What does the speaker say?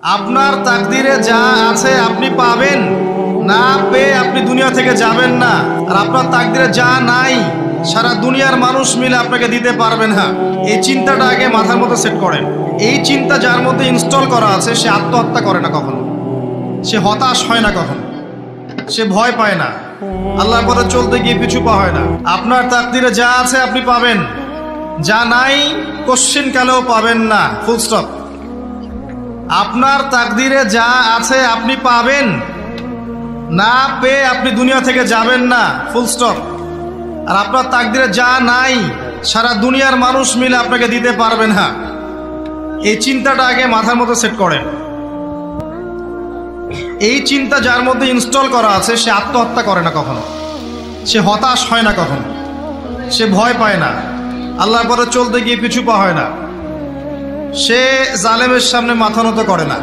আপনার তাকদিরে যা আছে আপনি পাবেন, না পেয়ে আপনি দুনিয়া থেকে যাবেন না। আর আপনার তাকদিরে যা নাই সারা দুনিয়ার মানুষ মিলে আপনাকে দিতে পারবে না। এই চিন্তাটা আগে মাথার মধ্যে সেট করেন। এই চিন্তা যার মধ্যে ইনস্টল করা আছে সে আত্মহত্যা করে না কখনো, সে হতাশ হয় না কখনো, সে ভয় পায় না, আল্লাহর পথে চলতে গিয়ে পিছু পা হয় না। আপনার তাকদিরে যা আছে আপনি পাবেন, যা নাই কোশ্চিন কালেও পাবেন না, ফুল স্টপ। আপনার তাকদিরে যা আছে আপনি পাবেন, না পেয়ে আপনি দুনিয়া থেকে যাবেন না, ফুল স্টপ। আর আপনার তাকদিরে যা নাই সারা দুনিয়ার মানুষ মিলে আপনাকে দিতে পারবে না। এই চিন্তাটা আগে মাথার মধ্যে সেট করেন। এই চিন্তা যার মধ্যে ইনস্টল করা আছে সে আত্মহত্যা করে না কখনো, সে হতাশ হয় না কখনো, সে ভয় পায় না, আল্লাহর পথে চলতে গিয়ে পিছু পা হয় না, সে জালেমের সামনে মাথা নত করে না।